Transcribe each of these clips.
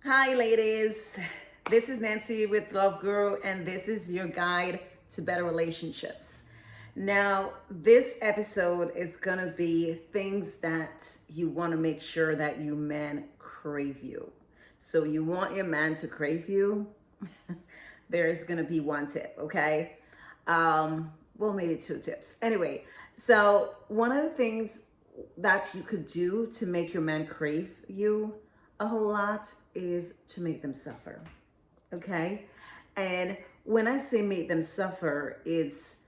Hi, ladies. This is Nancy with Love Guru, and this is your guide to better relationships. Now, this episode is gonna be things that you want to make sure that your man crave you. So, you want your man to crave you? There's gonna be one tip, okay? Well, maybe two tips. Anyway, so one of the things that you could do to make your man crave you a whole lot is to make them suffer, okay? And when I say make them suffer, it's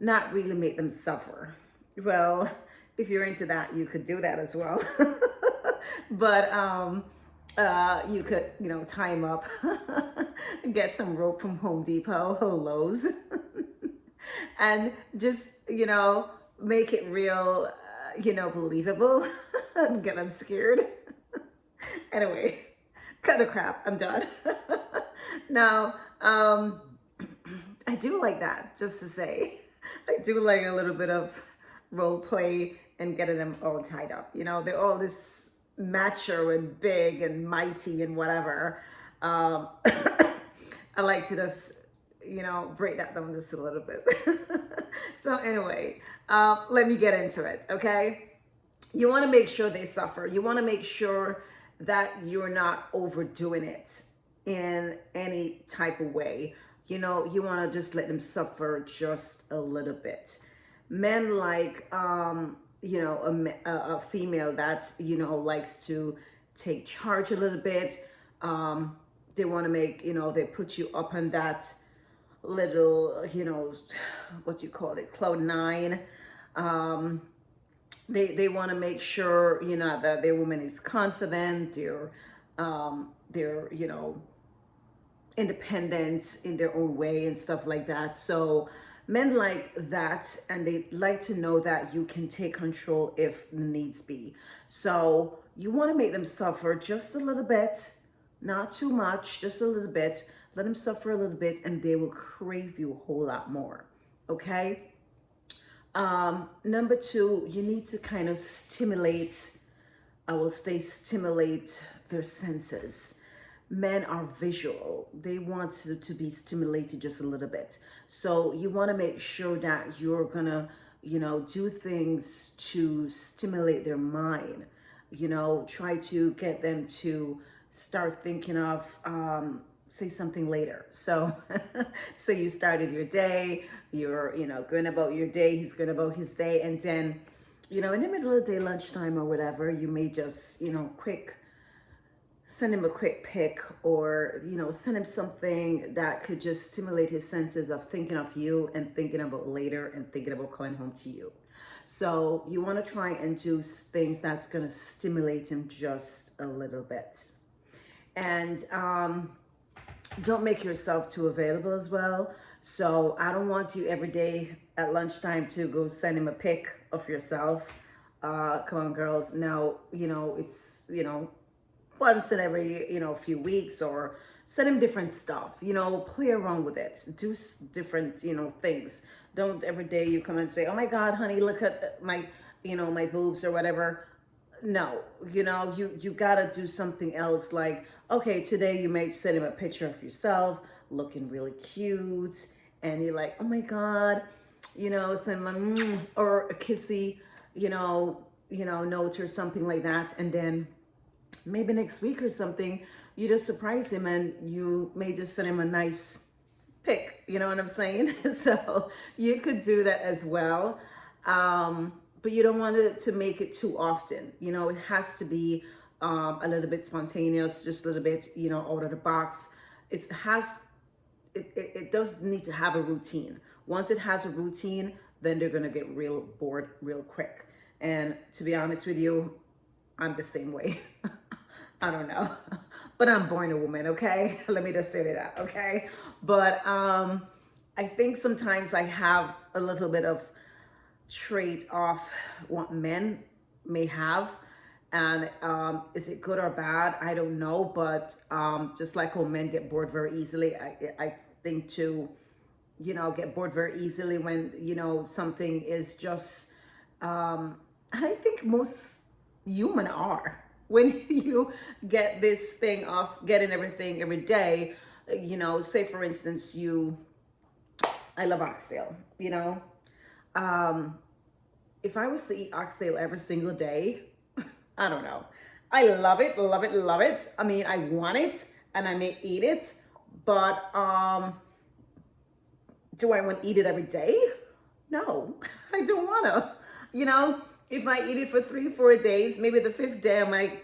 not really make them suffer. Well, if you're into that, you could do that as well. But you could, tie them up, get some rope from Home Depot or Lowe's, and just, make it real, believable, and get them scared. Anyway, cut the crap. I'm done. Now, I do like that, just to say. I do like a little bit of role play and getting them all tied up. They're all this macho and big and mighty and whatever. I like to just, break that down just a little bit. So anyway, let me get into it, okay? You want to make sure they suffer. You want to make sure that you're not overdoing it in any type of way. You want to just let them suffer just a little bit. Men like, a female that, likes to take charge a little bit. They want to make, they put you up on that little, what you call it, cloud nine. They want to make sure, that their woman is confident, they're independent in their own way and stuff like that. So men like that, and they like to know that you can take control if needs be. So you want to make them suffer just a little bit, not too much, just a little bit. Let them suffer a little bit, and they will crave you a whole lot more. Okay. Number two, you need to kind of stimulate, stimulate their senses. Men are visual. They want to be stimulated just a little bit. So you want to make sure that you're gonna, do things to stimulate their mind. Try to get them to start thinking of, say something later. So, so you started your day, you're, going about your day, he's going about his day. And then, in the middle of the day, lunchtime or whatever, you may just, send him a quick pic, or, send him something that could just stimulate his senses of thinking of you and thinking about later and thinking about coming home to you. So you want to try and do things that's going to stimulate him just a little bit. And, don't make yourself too available as well. So I don't want you every day at lunchtime to go send him a pic of yourself. Come on, girls. Now, it's, once in every, few weeks, or send him different stuff, play around with it. Do different, things. Don't every day you come and say, oh my God, honey, look at my, my boobs or whatever. No, you gotta do something else. Like, okay, today you may send him a picture of yourself looking really cute, and you're like, oh my God, send him or a kissy, note or something like that. And then maybe next week or something, you just surprise him and you may just send him a nice pic. You know what I'm saying? So you could do that as well. But you don't want to make it too often. It has to be a little bit spontaneous, just a little bit, out of the box. It does need to have a routine. Once it has a routine, then they're gonna get real bored real quick. And to be honest with you, I'm the same way. I don't know, but I'm born a woman, okay? Let me just say that, okay? But I think sometimes I have a little bit of trait of what men may have. And is it good or bad? I don't know. But just like how men get bored very easily, I think to, get bored very easily when, something is just, and I think most human are. when you get this thing of getting everything every day, say for instance, I love oxtail, um, if I was to eat oxtail every single day, I don't know. I love it, love it, love it. I mean, I want it and I may eat it, but do I want to eat it every day? No, I don't want to. If I eat it for 3, 4 days, maybe the fifth day I might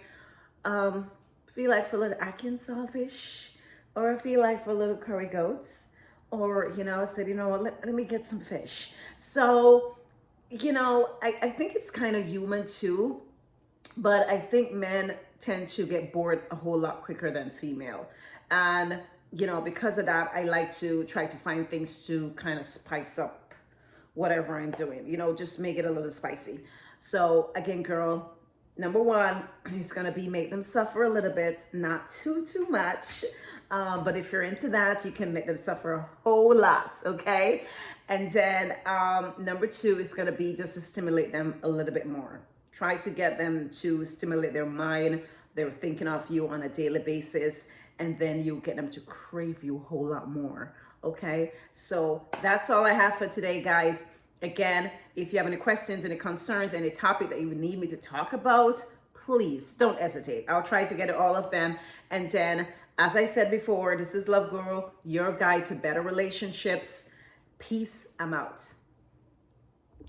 feel like for a little Atkins saltfish, or I feel like for a little curry goats, or I said, what, let me get some fish. So, I think it's kind of human too, but I think men tend to get bored a whole lot quicker than female. And, because of that, I like to try to find things to kind of spice up whatever I'm doing, just make it a little spicy. So again, girl, number one is going to be make them suffer a little bit, not too much. But if you're into that, you can make them suffer a whole lot, okay? And then number two is going to be just to stimulate them a little bit more. Try to get them to stimulate their mind. They're thinking of you on a daily basis, and then you get them to crave you a whole lot more, okay? So that's all I have for today, guys. Again, if you have any questions, any concerns, any topic that you would need me to talk about, please don't hesitate. I'll try to get to all of them. And then, as I said before, this is Love Guru, your guide to better relationships. Peace. I'm out.